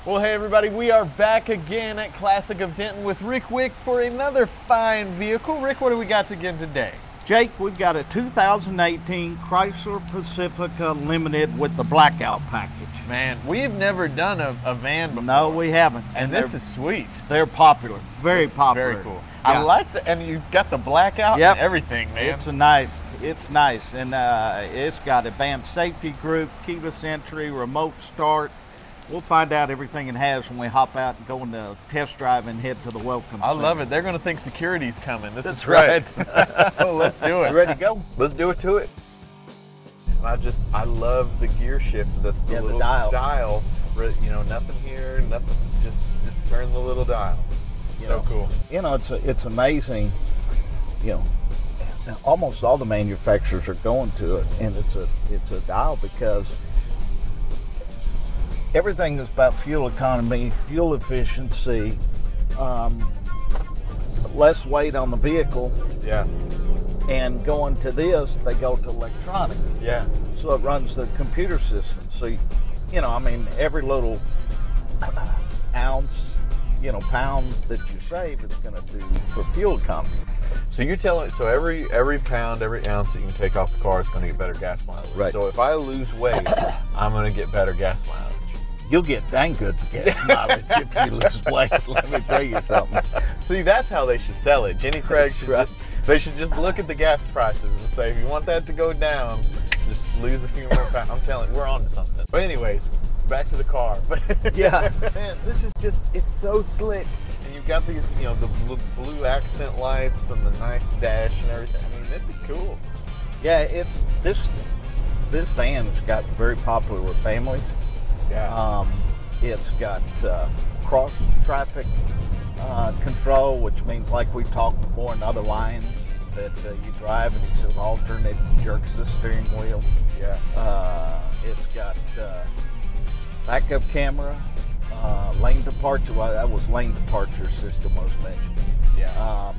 Well, hey everybody, we are back again at Classic of Denton with Rick Wick for another fine vehicle. Rick, what do we got again today? Jake, we've got a 2018 Chrysler Pacifica Limited with the blackout package. Man, we've never done a van before. No, we haven't. And this is sweet. They're popular, very popular. Very cool. Yeah. I like the, and you've got the blackout and everything, man. It's nice, and it's got advanced safety group, keyless entry, remote start. We'll find out everything it has when we hop out and go on the test drive and head to the welcome center. I love it. They're going to think security's coming. This is right. Oh, let's do it. You ready to go? Let's do it to it. I love the gear shift. That's the little dial. You know, nothing here, nothing. Just turn the little dial. So cool. You know, it's amazing. You know, almost all the manufacturers are going to it, and it's a dial because everything is about fuel economy, fuel efficiency, less weight on the vehicle. Yeah. And going to this, they go to electronic. Yeah. So it runs the computer system. So, you know, I mean, every little ounce, you know, pound that you save, it's going to do for fuel economy. So you're telling, so every pound, every ounce that you can take off the car is going to get better gas mileage. Right. So if I lose weight, I'm going to get better gas mileage. You'll get dang good gas mileage if you lose weight. Let me tell you something. See, that's how they should sell it. Jenny Craig they should just look at the gas prices and say, if you want that to go down, just lose a few more pounds. I'm telling you, we're on to something. But anyways, back to the car. Yeah. Man, this is just, it's so slick. And you've got these, you know, the blue accent lights and the nice dash and everything. I mean, this is cool. Yeah, it's this van's got very popular with families. Yeah. It's got cross traffic control, which means, like we talked before, in other lines that you drive and it's an alternate, jerks the steering wheel. Yeah. It's got backup camera, lane departure. Well, that was lane departure system was mentioned. Yeah.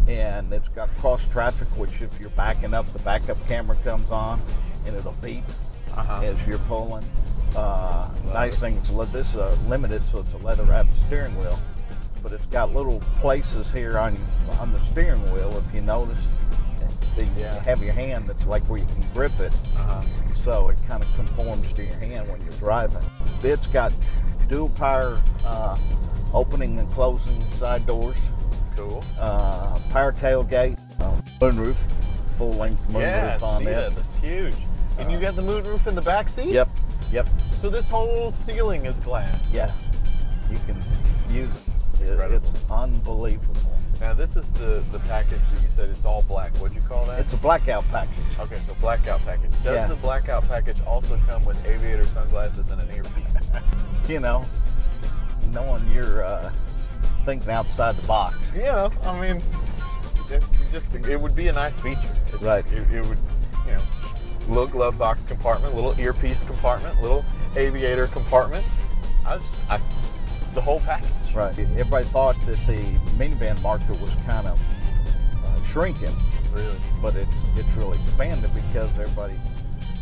And it's got cross traffic, which if you're backing up, the backup camera comes on and it'll beep as you're pulling. Nice thing, this is a limited, so it's a leather wrapped steering wheel, but it's got little places here on the steering wheel, if you notice, that you have your hand, that's like where you can grip it, so it kind of conforms to your hand when you're driving. It's got dual power opening and closing side doors. Cool. Power tailgate, moonroof, full length moonroof on it. That's huge. And you got the moonroof in the back seat? Yep. So this whole ceiling is glass. Yeah, you can use it. It's unbelievable. Now this is the package that you said it's all black. What'd you call that? It's a blackout package. Okay, so blackout package. Does the blackout package also come with aviator sunglasses and an earpiece? You know, knowing you're thinking outside the box. Yeah, I mean, it would be a nice feature. Right. It would, you know, little glove box compartment, little earpiece compartment, little aviator compartment. It's the whole package. Right. Everybody thought that the minivan market was kind of shrinking. Really? But it's really expanded because everybody,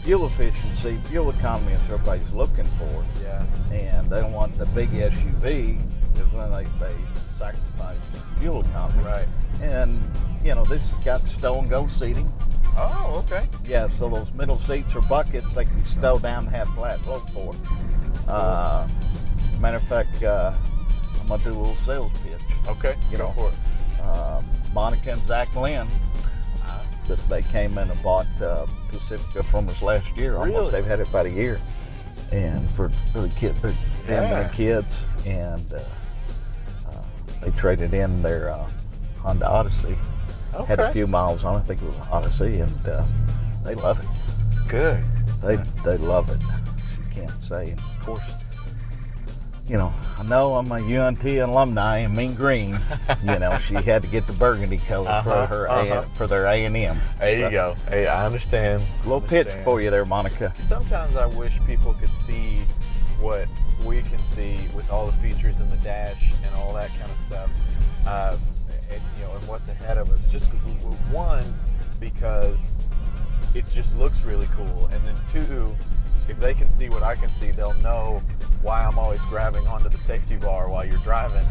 fuel efficiency, fuel economy is what everybody's looking for. Yeah. And they don't want the big SUV because then they sacrifice fuel economy. Right. And, you know, this has got stow and go seating. Oh, okay. Yeah, so those middle seats are buckets they can stow down and have flat float for. Matter of fact, I'm going to do a little sales pitch. Okay, go for it. Monica and Zach Lynn, that they came in and bought Pacifica from us last year. Almost. Really? They've had it about a year. And for the kids, them and the kids, and they traded in their Honda Odyssey. Okay. Had a few miles on it. I think it was an Odyssey, and they love it. Good. They love it. You can't say. And of course, you know, I know I'm a UNT alumni and Mean Green. You know, she had to get the burgundy color for her for their A&M. There you go. Hey, I understand. A little pitch for you there, Monica. Sometimes I wish people could see what we can see with all the features in the dash and all that kind of stuff. And, you know, and what's ahead of us. Just one, because it just looks really cool, and then two, if they can see what I can see, they'll know why I'm always grabbing onto the safety bar while you're driving.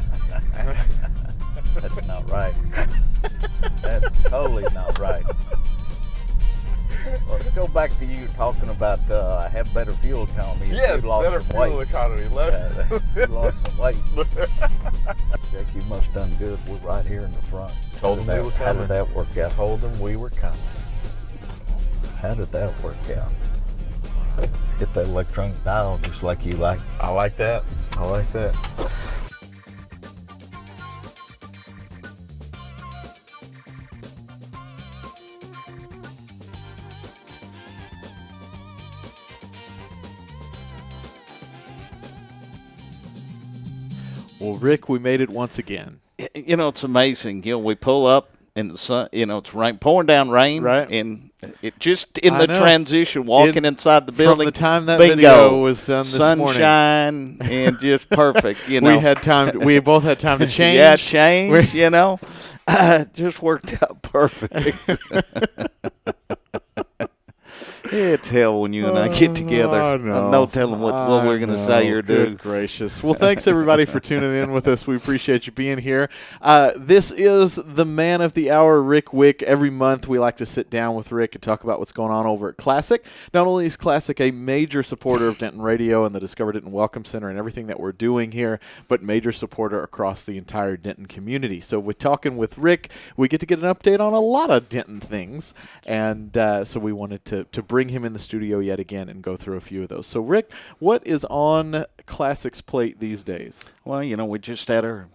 That's not right. That's totally not right. Well, let's go back to you talking about have better fuel economy. Yes, you lost better some fuel weight. economy. You lost some weight. Jack, you must have done good. We're right here in the front. Told them we were coming. How did that work out? Told them we were coming. How did that work out? Hit that electronic dial just like you like. I like that. I like that. Well, Rick, we made it once again. You know, it's amazing. You know, we pull up and the sun, you know, it's pouring down rain. Right. And it just in the transition, walking inside the building. From the time that bingo, video was done this morning. Sunshine and just perfect, you know. We had time. We both had time to change. Yeah, change, you know. Just worked out perfect. It's hell when you and I get together. No telling what we're going to say or do. Good gracious. Well, thanks, everybody, for tuning in with us. We appreciate you being here. This is the man of the hour, Rick Wick. Every month, we like to sit down with Rick and talk about what's going on over at Classic. Not only is Classic a major supporter of Denton Radio and the Discover Denton Welcome Center and everything that we're doing here, but major supporter across the entire Denton community. So with talking with Rick, we get to get an update on a lot of Denton things. And so we wanted to bring him in the studio yet again and go through a few of those. So, Rick, what is on Classic's plate these days? Well, you know, we just had our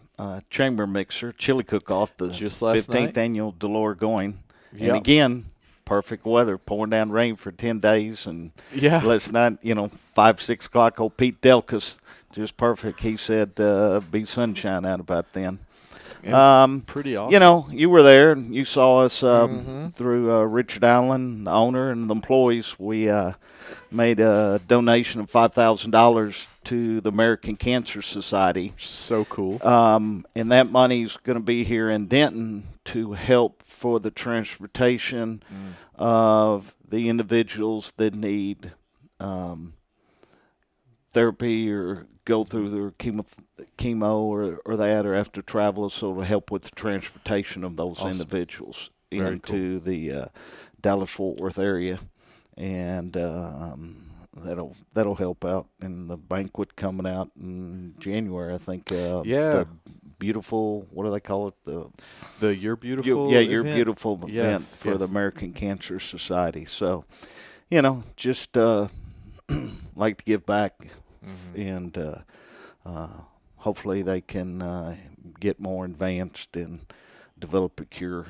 chamber mixer, chili cook-off, the just last 15th night. Annual Delore going. Yep. And again, perfect weather, pouring down rain for 10 days. And last night, you know, 5, 6 o'clock, old Pete Delkus, just perfect. He said be sunshine out about then. Pretty awesome. You know, you were there and you saw us through Richard Allen, the owner, and the employees. We made a donation of $5,000 to the American Cancer Society. So cool. And that money's going to be here in Denton to help for the transportation of the individuals that need therapy or go through their chemo or that, or have to travel, so to help with the transportation of those individuals into the Dallas-Fort Worth area. And that'll help out. And the banquet coming out in January, I think. The beautiful, what do they call it? The You're Beautiful You're event? Beautiful event for the American Cancer Society. So, you know, just like to give back. And hopefully they can get more advanced and develop a cure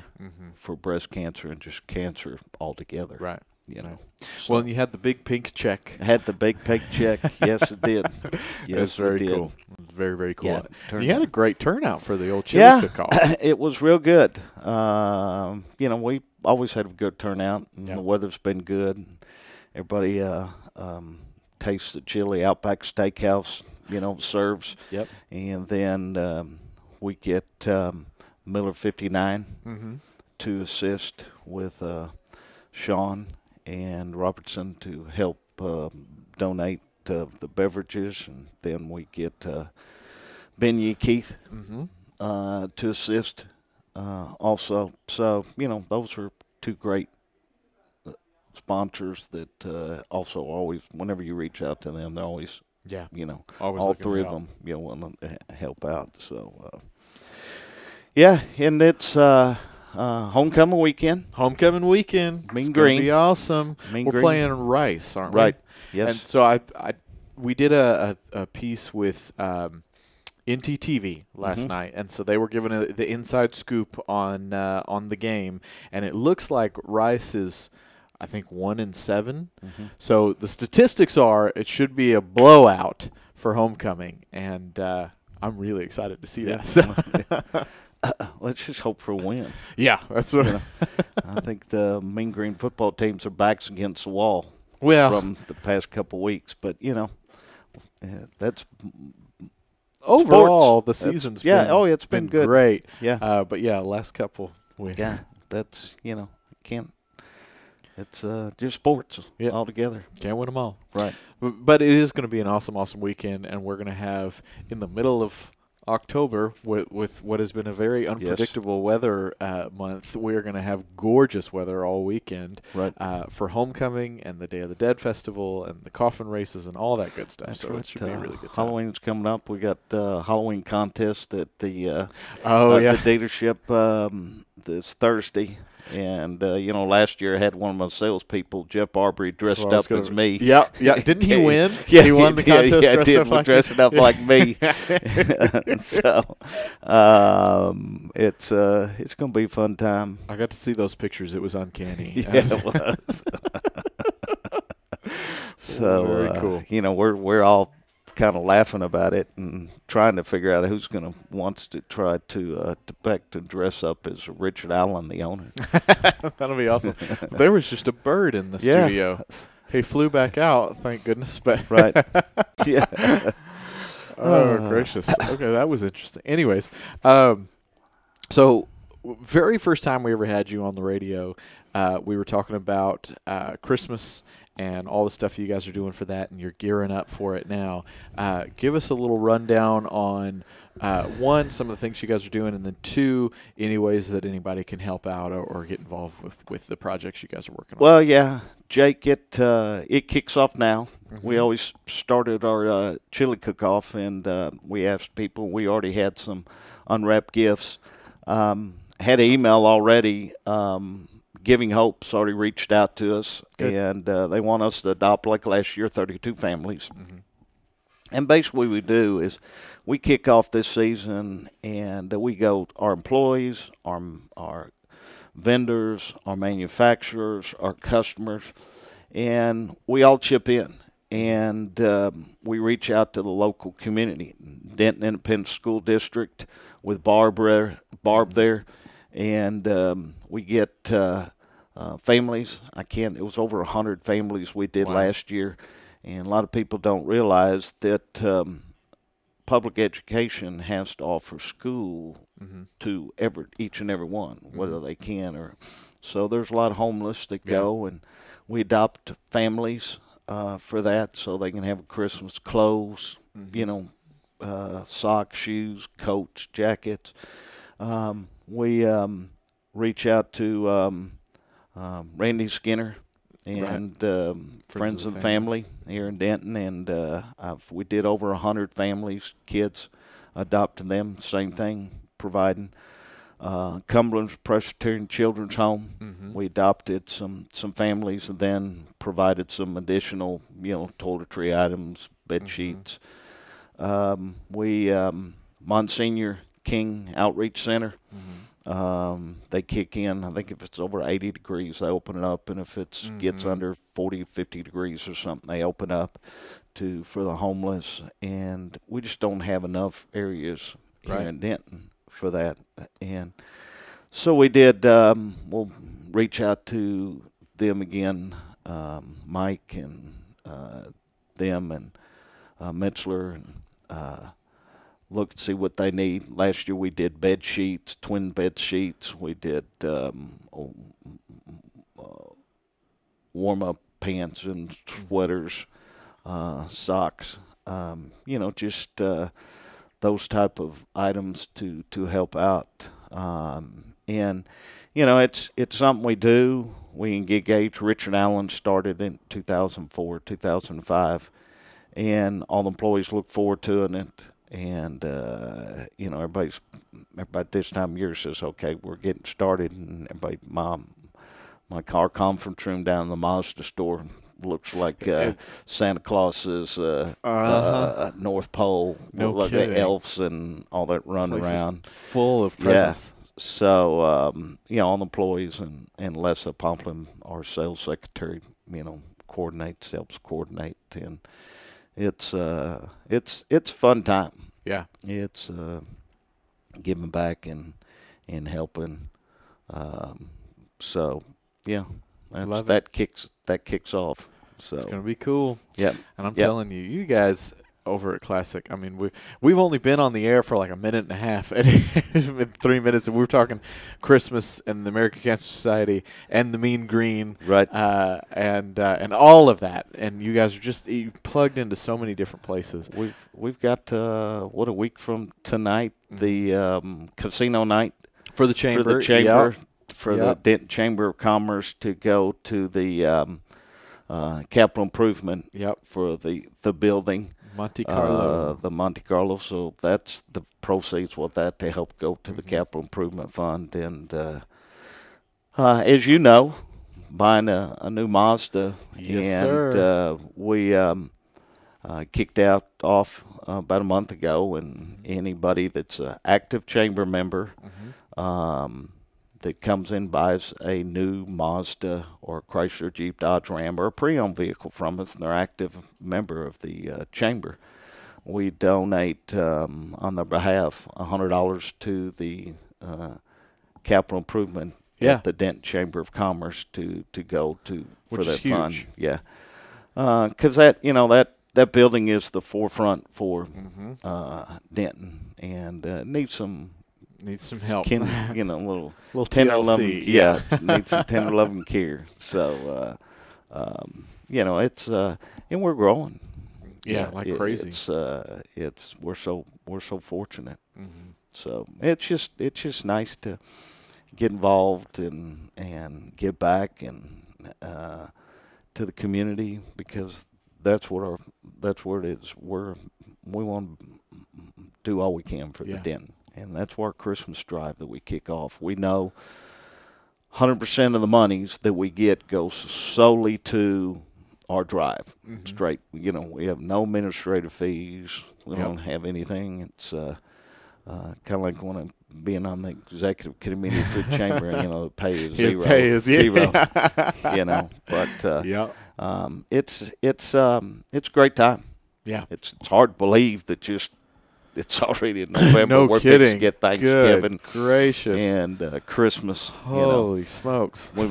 for breast cancer and just cancer altogether. Right. You know. So, well, and you had the big pink check. I had the big pink check. Yes, it did. Yes, that's very cool. Very, very cool. Yeah, you had a great turnout for the old chili cook-off. It was real good. You know, we always had a good turnout, and the weather's been good. Everybody tastes the chili. Outback Steakhouse, you know, serves. Yep. And then we get Miller 59 to assist with Sean and Robertson to help donate the beverages. And then we get Benyee Keith to assist also. So, you know, those are two great sponsors that also always, whenever you reach out to them, they're always, you know, always all three of them, you know, want to help out. So, and it's homecoming weekend. Homecoming weekend. Mean it's Green. Be awesome. Mean We're Green. playing Rice, aren't we? Right. Yes. And so we did a piece with NTTV last night, and so they were giving the inside scoop on the game, and it looks like Rice is, I think, 1-7. So the statistics are it should be a blowout for homecoming, and I'm really excited to see that. So. Let's just hope for a win. Yeah, that's what I think the Mean Green football teams are backs against the wall from the past couple weeks. But, you know, that's overall sports. The season's it's been good. Great. Yeah. But, last couple. Yeah, that's, you know, can't it's just sports altogether. Can't win them all. Right. But it is going to be an awesome, awesome weekend, and we're going to have in the middle of October with what has been a very unpredictable weather month. We're going to have gorgeous weather all weekend for homecoming and the Day of the Dead festival and the coffin races and all that good stuff. That's so right. it should be a really good time. Halloween's coming up. We got Halloween contest at the the dealership this Thursday. And, last year I had one of my salespeople, Jeff Arbery, dressed up as me. Yeah. Didn't he win? Yeah, he won the contest dressed up like me. So it's going to be a fun time. I got to see those pictures. It was uncanny. Yeah, it was. So, very cool. We're all kind of laughing about it and trying to figure out who's going to wants to try to depict and dress up as Richard Allen, the owner. That'll be awesome. There was just a bird in the studio. He flew back out, thank goodness. But right. Yeah. Oh, gracious. Okay, that was interesting. Anyways, so very first time we ever had you on the radio, we were talking about Christmas and all the stuff you guys are doing for that, and you're gearing up for it now. Give us a little rundown on, one, some of the things you guys are doing, and then two, any ways that anybody can help out or get involved with the projects you guys are working on. Well, yeah, Jake, it kicks off now. Mm-hmm. We always started our chili cook-off, and we asked people. We already had some unwrapped gifts. Had an email already. Giving Hope's already reached out to us, and they want us to adopt, like last year, 32 families. Mm-hmm. And basically what we do is we kick off this season, and we go, our employees, our vendors, our manufacturers, our customers, and we all chip in. And we reach out to the local community, Denton Independent School District with Barb there, and we get families. It was over 100 families we did last year, and a lot of people don't realize that public education has to offer school to each and every one, whether they can or. So there's a lot of homeless that go, and we adopt families for that, so they can have Christmas clothes, socks, shoes, coats, jackets. We reach out to Randy Skinner and friends and family here in Denton, and we did over 100 families, kids, adopting them. Same thing, providing Cumberland's Presbyterian Children's Home. Mm-hmm. We adopted some families, and then provided some additional, toiletry items, bed sheets. We Monsignor King Outreach Center. Mm-hmm. They kick in. I think if it's over 80 degrees, they open it up, and if it gets under 40, 50 degrees or something, they open up for the homeless. And we just don't have enough areas here in Denton for that. And so we did. We'll reach out to them again, Mike and them and Metzler and. Look and see what they need. Last year we did bed sheets, twin bed sheets. We did warm-up pants and sweaters, socks. Just those type of items to help out. And it's something we do. We engage. Richard Allen started in 2004, 2005, and all the employees look forward to it. And everybody this time of year says, "Okay, we're getting started." And everybody, my car conference room down in the Mazda store looks like Santa Claus's North Pole, like the elves and all that run around, full of presents. Yeah. So all the employees and Lessa Pomplin, our sales secretary, helps coordinate, and it's a fun time. Yeah, it's giving back and helping. So yeah, that kicks off. So it's gonna be cool. Yeah, and I'm telling you, you guys, over at Classic. I mean, we've only been on the air for like a minute and a half, and 3 minutes, and we were talking Christmas and the American Cancer Society and the Mean Green, right? And all of that. And you guys are just plugged into so many different places. We've got a week from tonight, the casino night for the chamber. For the Denton Chamber of Commerce to go to the capital improvement for the building. Monte Carlo. The Monte Carlo. So that's the proceeds with that to help go to the capital improvement fund. And as you know, buying a new Mazda. Yes, and, sir. We kicked off about a month ago, and anybody that's an active chamber member that comes in, buys a new Mazda or Chrysler, Jeep, Dodge, Ram, or a pre-owned vehicle from us, and they're active member of the chamber, we donate on their behalf $100 to the capital improvement at the Denton Chamber of Commerce to go to for that fund. Yeah, because that building is the forefront for Denton, and needs some help. Little 10 or 11. Yeah, needs some 10 or 11 care. So, it's and we're growing. Yeah, crazy. We're so fortunate. So it's just nice to get involved and give back and to the community, because that's what it is. We want to do all we can for the Denton. And that's our Christmas drive that we kick off. We know 100% of the monies that we get goes solely to our drive. Straight. We have no administrative fees. We don't have anything. It's kind of like when I'm being on the executive committee for the chamber. The pay is zero. Pay is zero. But it's a great time. Yeah. It's hard to believe that it's already in November. No We're kidding. fixing to get Thanksgiving. Good gracious. And Christmas. Holy smokes. We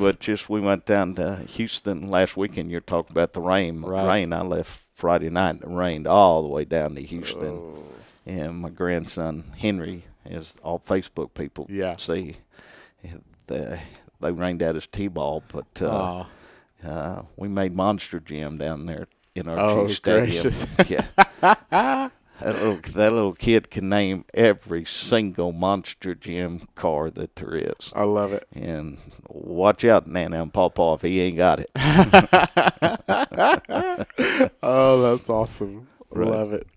went down to Houston last weekend. You're talking about the rain. Right. I left Friday night, and it rained all the way down to Houston. Oh. And my grandson, Henry, as all Facebook people see, they rained out his T-ball. But we made Monster Jam down there in our Chiefs Stadium. Gracious. Yeah. That little kid can name every single Monster Jam car that there is. I love it. And watch out, Nana and Pawpaw, if he ain't got it. Oh, that's awesome. Right. Love it.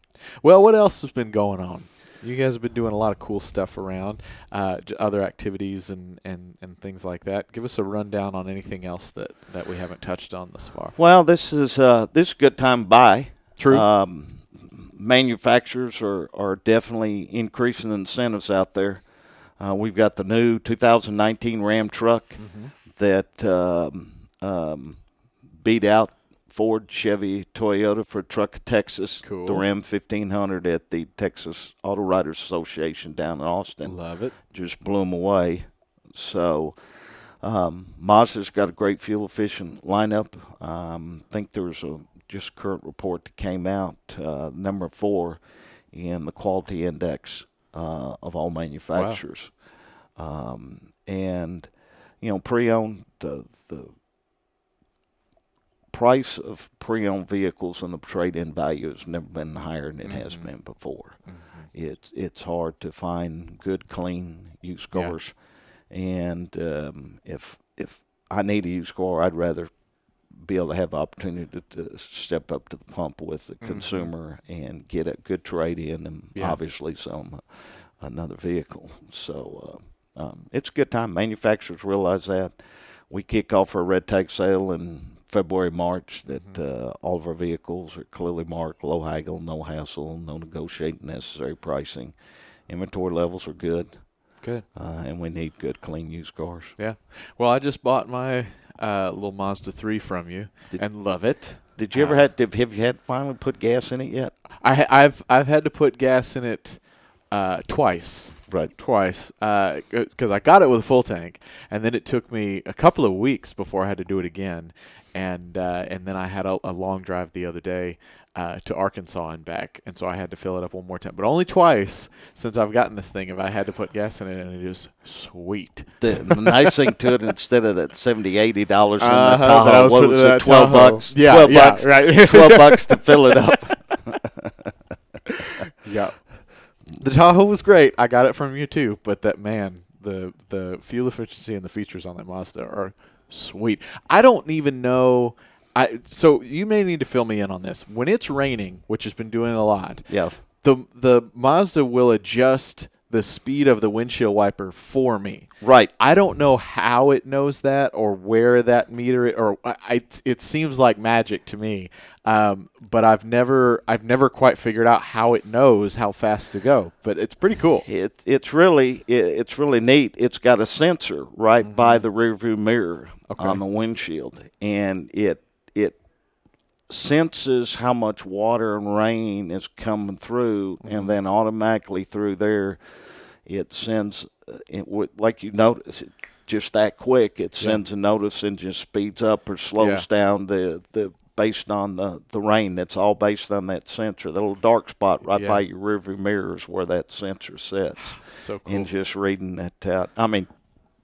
Well, what else has been going on? You guys have been doing a lot of cool stuff around, other activities and things like that. Give us a rundown on anything else that we haven't touched on thus far. Well, this is a good time to buy. True. Manufacturers are definitely increasing incentives out there. We've got the new 2019 Ram truck that beat out Ford, Chevy, Toyota for Truck of Texas. Cool. The Ram 1500 at the Texas Auto Writers Association down in Austin. Love it. Just blew them away. So Mazda's got a great fuel-efficient lineup. I think there was a just current report that came out, number 4 in the quality index of all manufacturers. Wow. And, pre-owned, the price of pre-owned vehicles and the trade-in value has never been higher than it has been before. It's hard to find good, clean used cars. And if I need a used car, I'd rather be able to have the opportunity to step up to the pump with the consumer and get a good trade-in and obviously sell them another vehicle. So it's a good time. Manufacturers realize that. We kick off our red tag sale in February, March, that all of our vehicles are clearly marked, low haggle, no hassle, no negotiating necessary pricing. Inventory levels are good. Good. And we need good, clean used cars. Yeah. Well, I just bought my little Mazda 3 from you and love it. Did you ever have you had finally put gas in it yet? I've had to put gas in it twice. Right. Twice. Because I got it with a full tank, and then it took me a couple of weeks before I had to do it again. And then I had a long drive the other day to Arkansas and back, and so I had to fill it up one more time. But only twice since I've gotten this thing have I had to put gas in it, and it is sweet. The nice thing to it, instead of that $70, $80 in the that Tahoe, what was it, $12? Yeah, 12 yeah, bucks, right. $12 to fill it up. Yeah. The Tahoe was great. I got it from you too, but that, man, the fuel efficiency and the features on that Mazda are sweet. I don't even know. So you may need to fill me in on this. When it's raining, which has been doing a lot, Yeah. the Mazda will adjust the speed of the windshield wiper for me. Right. I don't know how it knows that or where that meter it seems like magic to me. But I've never quite figured out how it knows how fast to go. But it's pretty cool. It's really neat. It's got a sensor right by the rearview mirror on the windshield, and it senses how much water and rain is coming through, and then automatically through there, it sends like you notice just that quick. It sends a notice and just speeds up or slows down the based on the rain. That's all based on that sensor. The little dark spot right by your rearview mirror is where that sensor sits. So cool. And just reading that out. I mean,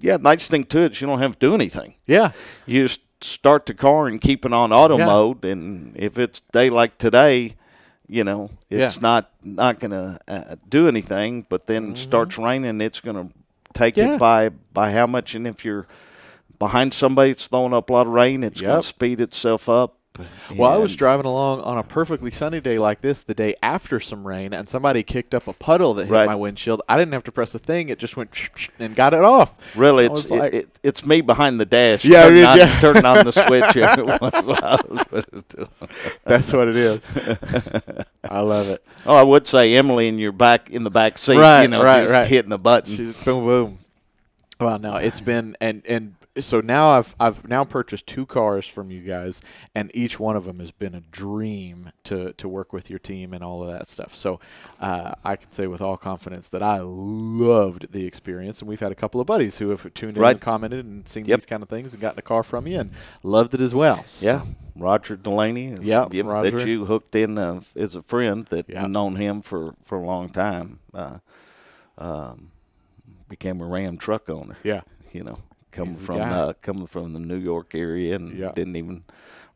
nice thing to it is you don't have to do anything. Yeah. You just start the car and keep it on auto mode, and if it's a day like today, it's not going to do anything, but then starts raining, it's going to take it by how much, and if you're behind somebody that's throwing up a lot of rain, it's going to speed itself up. Well, I was driving along on a perfectly sunny day like this the day after some rain, and somebody kicked up a puddle that hit my windshield. I didn't have to press a thing. It just went and got it off. Really, it's me behind the dash turning on the switch every once in a while. That's what it is. I love it. Oh, I would say Emily in the back seat, just hitting the button. She's boom, boom. Well, no, it's been and so now I've now purchased 2 cars from you guys, and each one of them has been a dream to work with your team and all of that stuff. So I can say with all confidence that I loved the experience, and we've had a couple of buddies who have tuned in and commented and seen these kind of things and gotten a car from you and loved it as well. So. Yeah, Roger Delaney, Roger. that you hooked in as a friend that known him for a long time. Became a Ram truck owner. Yeah, coming from the New York area, and didn't even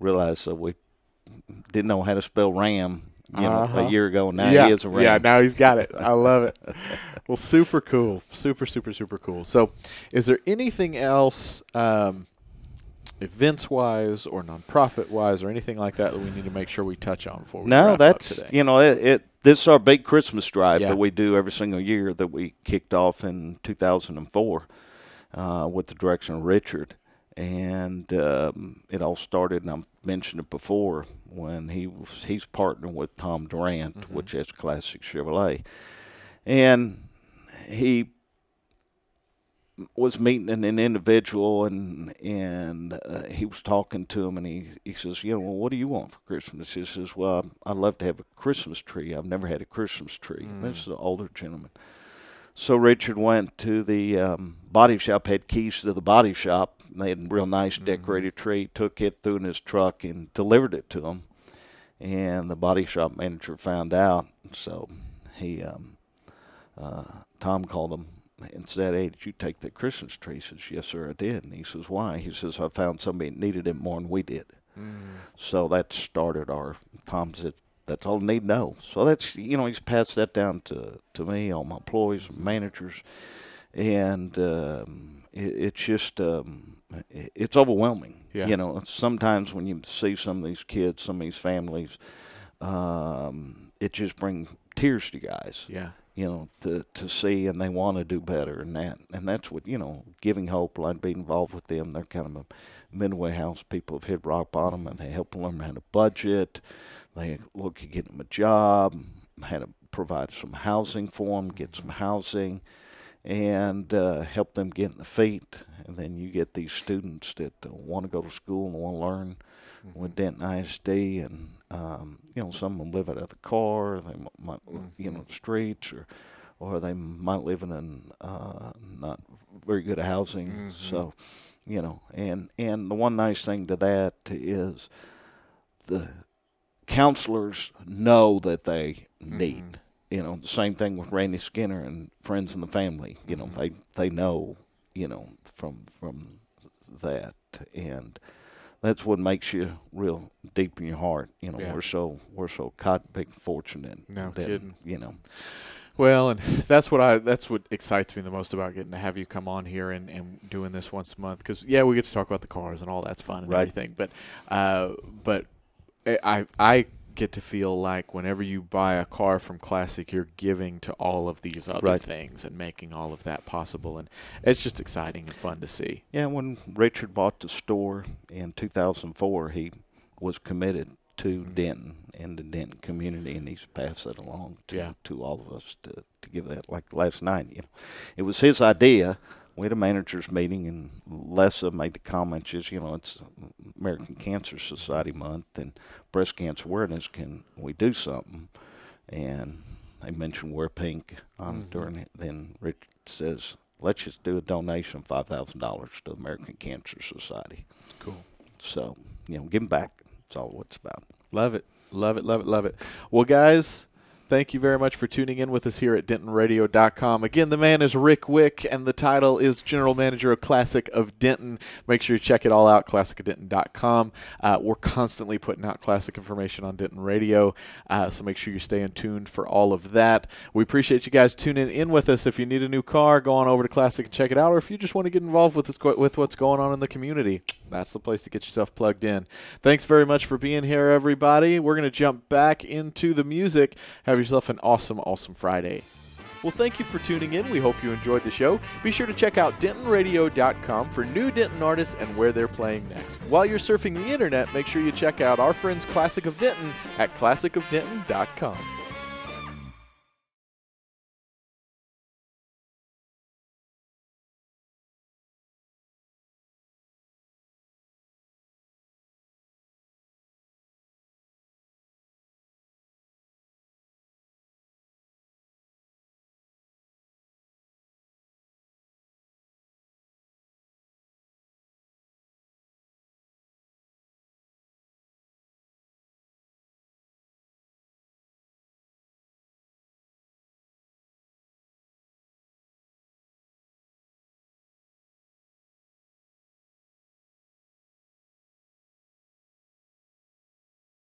realize we didn't know how to spell Ram. A year ago. Now he is a Ram. Yeah, now he's got it. I love it. Well, super cool, super cool. So, is there anything else, events wise or nonprofit wise, or anything like that we need to make sure we touch on before we wrap up today? This is our big Christmas drive that we do every single year that we kicked off in 2004 with the direction of Richard. And it all started, and I mentioned it before, when he's partnering with Tom Durant, which is Classic Chevrolet. And he was meeting an individual, and he was talking to him, and he says, well, what do you want for Christmas? He says, well, I'd love to have a Christmas tree. I've never had a Christmas tree. And this is an older gentleman. So Richard went to the body shop, had keys to the body shop. They had a real nice decorated tree, took it, threw it in his truck, and delivered it to him. And the body shop manager found out. So Tom called him and said, hey, did you take that Christmas tree? He says, yes, sir, I did. And he says, why? He says, I found somebody that needed it more than we did. So that started Tom said, that's all I need to know. So that's, he's passed that down to me, all my employees, managers. And it's just, it's overwhelming. Yeah. Sometimes when you see some of these kids, some of these families, it just brings tears to guys. Yeah. To see, and they want to do better, and that's what, Giving Hope, like being involved with them. They're kind of a midway house. People have hit rock bottom, and they help them learn how to budget. They look at getting them a job, how to provide some housing for them, get some housing, and help them get in the feet. And then you get these students that want to go to school and want to learn with Denton ISD, and some of them live out of the car. They might, the streets, or they might live in not very good housing. So, and the one nice thing to that is the counselors know that they need. You know, the same thing with Randy Skinner and friends in the family. You know, they know, you know, from that, and that's what makes you real deep in your heart. You know, we're so big fortunate. No that, kidding. You know. Well, and that's what excites me the most about getting to have you come on here and doing this once a month. Because we get to talk about the cars and all that's fun and everything. But I get to feel like whenever you buy a car from Classic, you're giving to all of these other things and making all of that possible, and it's just exciting and fun to see. Yeah, when Richard bought the store in 2004, he was committed to Denton and the Denton community, and he's passed that along to all of us to give that. Like last night, you know, it was his idea. We had a managers meeting, and Lessa made the comments, you know, it's American Cancer Society Month and breast cancer awareness. Can we do something? And they mentioned wear pink on during it. Then Rich says, let's just do a donation of $5,000 to American Cancer Society. Cool. So, you know, giving back. That's all it's about. Love it. Love it, love it, love it. Well, guys, thank you very much for tuning in with us here at DentonRadio.com. Again, the man is Rick Wick, and the title is General Manager of Classic of Denton. Make sure you check it all out, ClassicofDenton.com. We're constantly putting out Classic information on Denton Radio, so make sure you stay in tuned for all of that. We appreciate you guys tuning in with us. If you need a new car, go on over to Classic and check it out, or if you just want to get involved with what's going on in the community, that's the place to get yourself plugged in. Thanks very much for being here, everybody. We're going to jump back into the music. Have yourself an awesome, awesome Friday. Well, thank you for tuning in. We hope you enjoyed the show. Be sure to check out DentonRadio.com for new Denton artists and where they're playing next. While you're surfing the internet, make sure you check out our friends Classic of Denton at ClassicofDenton.com.